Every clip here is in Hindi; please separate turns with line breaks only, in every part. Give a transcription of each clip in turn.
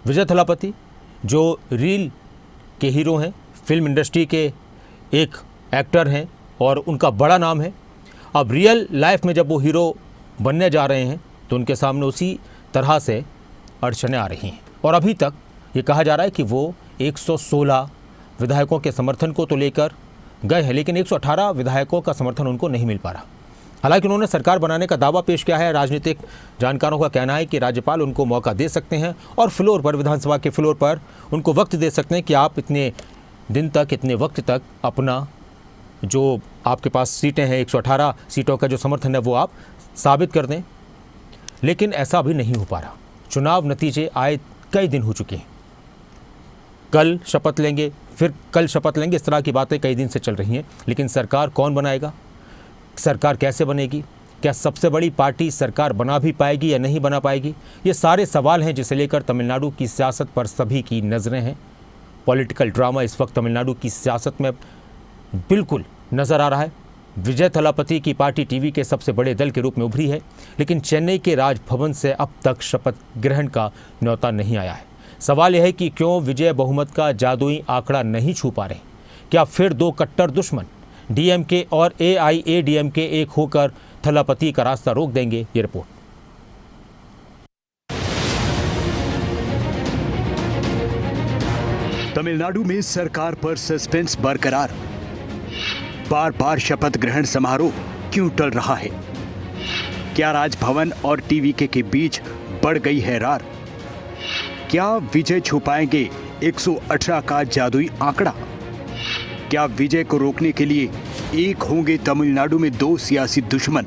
विजय थलापति जो रील के हीरो हैं, फिल्म इंडस्ट्री के एक एक्टर हैं और उनका बड़ा नाम है, अब रियल लाइफ में जब वो हीरो बनने जा रहे हैं तो उनके सामने उसी तरह से अड़चनें आ रही हैं। और अभी तक ये कहा जा रहा है कि वो 116 विधायकों के समर्थन को तो लेकर गए हैं, लेकिन 118 विधायकों का समर्थन उनको नहीं मिल पा रहा। हालांकि उन्होंने सरकार बनाने का दावा पेश किया है। राजनीतिक जानकारों का कहना है कि राज्यपाल उनको मौका दे सकते हैं और फ्लोर पर, विधानसभा के फ्लोर पर उनको वक्त दे सकते हैं कि आप इतने दिन तक, इतने वक्त तक अपना जो आपके पास सीटें हैं, 118 सीटों का जो समर्थन है वो आप साबित कर दें। लेकिन ऐसा अभी नहीं हो पा रहा। चुनाव नतीजे आए कई दिन हो चुके हैं। कल शपथ लेंगे, फिर कल शपथ लेंगे, इस तरह की बातें कई दिन से चल रही हैं। लेकिन सरकार कौन बनाएगा, सरकार कैसे बनेगी, क्या सबसे बड़ी पार्टी सरकार बना भी पाएगी या नहीं बना पाएगी, ये सारे सवाल हैं जिसे लेकर तमिलनाडु की सियासत पर सभी की नज़रें हैं। पॉलिटिकल ड्रामा इस वक्त तमिलनाडु की सियासत में बिल्कुल नज़र आ रहा है। विजय थलापति की पार्टी टीवी के सबसे बड़े दल के रूप में उभरी है, लेकिन चेन्नई के राजभवन से अब तक शपथ ग्रहण का न्योता नहीं आया है। सवाल यह है कि क्यों विजय बहुमत का जादुई आंकड़ा नहीं छू पा रहे? क्या फिर दो कट्टर दुश्मन डीएमके और एआईएडीएमके एक होकर थलापति का रास्ता रोक देंगे? ये रिपोर्ट।
तमिलनाडु में सरकार पर सस्पेंस बरकरार। बार बार शपथ ग्रहण समारोह क्यों टल रहा है? क्या राजभवन और टीवीके के बीच बढ़ गई है रार? क्या विजय छुपाएंगे 118 का जादुई आंकड़ा? क्या विजय को रोकने के लिए एक होंगे तमिलनाडु में दो सियासी दुश्मन?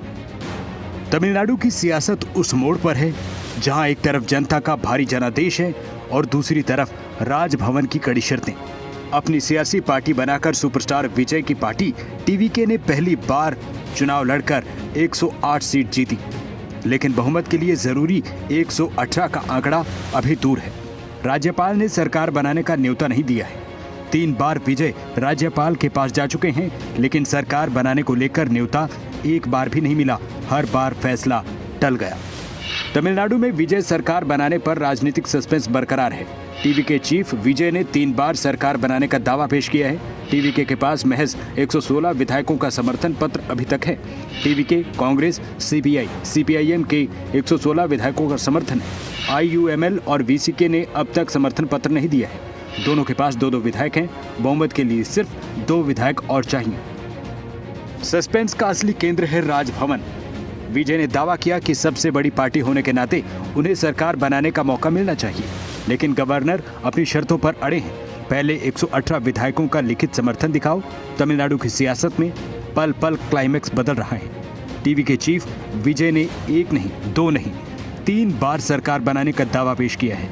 तमिलनाडु की सियासत उस मोड़ पर है जहां एक तरफ जनता का भारी जनादेश है और दूसरी तरफ राजभवन की कड़ी शर्तें। अपनी सियासी पार्टी बनाकर सुपरस्टार विजय की पार्टी टीवीके ने पहली बार चुनाव लड़कर 108 सीट जीती, लेकिन बहुमत के लिए जरूरी 118 का आंकड़ा अभी दूर है। राज्यपाल ने सरकार बनाने का न्योता नहीं दिया है। 3 बार विजय राज्यपाल के पास जा चुके हैं, लेकिन सरकार बनाने को लेकर न्योता एक बार भी नहीं मिला। हर बार फैसला टल गया। तमिलनाडु में विजय सरकार बनाने पर राजनीतिक सस्पेंस बरकरार है। टीवीके चीफ विजय ने 3 बार सरकार बनाने का दावा पेश किया है। टीवीके के पास महज 116 विधायकों का समर्थन पत्र अभी तक है। टीवीके, कांग्रेस, सीपीआई, सीपीआईएम के 116 विधायकों का समर्थन है। आईयूएमएल और वीसीके ने अब तक समर्थन पत्र नहीं दिया है। दोनों के पास 2-2 विधायक हैं। बहुमत के लिए सिर्फ 2 विधायक और चाहिए। सस्पेंस का असली केंद्र है राजभवन। विजय ने दावा किया कि सबसे बड़ी पार्टी होने के नाते उन्हें सरकार बनाने का मौका मिलना चाहिए, लेकिन गवर्नर अपनी शर्तों पर अड़े हैं। पहले 118 विधायकों का लिखित समर्थन दिखाओ। तमिलनाडु की सियासत में पल पल क्लाइमेक्स बदल रहा है। टीवी के चीफ विजय ने 1 नहीं, 2 नहीं, 3 बार सरकार बनाने का दावा पेश किया है।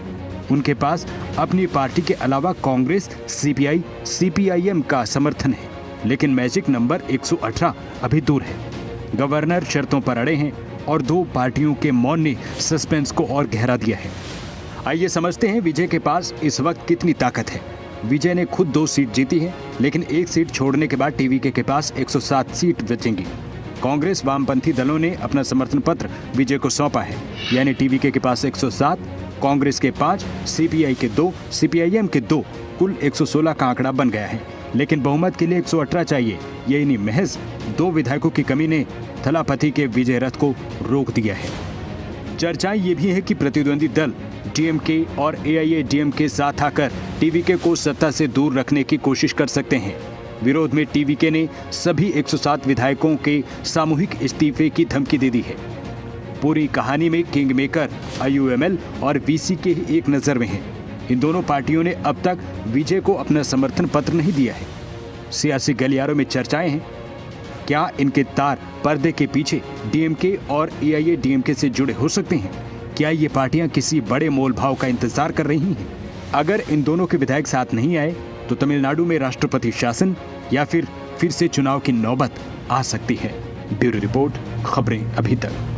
उनके पास अपनी पार्टी के अलावा कांग्रेस, सीपीआई, सीपीआईएम का समर्थन है, लेकिन मैजिक नंबर 118 अभी दूर है। गवर्नर शर्तों पर अड़े हैं और 2 पार्टियों के मौन ने सस्पेंस को और गहरा दिया है। आइए समझते हैं विजय के पास इस वक्त कितनी ताकत है। विजय ने खुद 2 सीट जीती है, लेकिन 1 सीट छोड़ने के बाद टीवीके के पास 107 सीट बचेंगी। कांग्रेस, वामपंथी दलों ने अपना समर्थन पत्र विजय को सौंपा है, यानी टीवीके के पास 107, कांग्रेस के 5, सीपीआई के 2, सीपीआईएम के 2, कुल 116 का आंकड़ा बन गया है। लेकिन बहुमत के लिए 118 चाहिए। यही महज 2 विधायकों की कमी ने थलापति के विजय रथ को रोक दिया है। चर्चाएं ये भी है कि प्रतिद्वंदी दल डीएमके और एआईएडीएमके साथ आकर टीवीके को सत्ता से दूर रखने की कोशिश कर सकते हैं। विरोध में टीवीके ने सभी 107 विधायकों के सामूहिक इस्तीफे की धमकी दे दी है। पूरी कहानी में किंग मेकर आईयूएमएल और वीसीके एक नजर में है। इन दोनों पार्टियों ने अब तक विजय को अपना समर्थन पत्र नहीं दिया है। सियासी गलियारों में चर्चाएं हैं, क्या इनके तार पर्दे के पीछे डीएमके और एआईएडीएमके से जुड़े हो सकते हैं? क्या ये पार्टियां किसी बड़े मोल भाव का इंतजार कर रही हैं? अगर इन दोनों के विधायक साथ नहीं आए तो तमिलनाडु में राष्ट्रपति शासन या फिर से चुनाव की नौबत आ सकती है। ब्यूरो रिपोर्ट, खबरें अभी तक।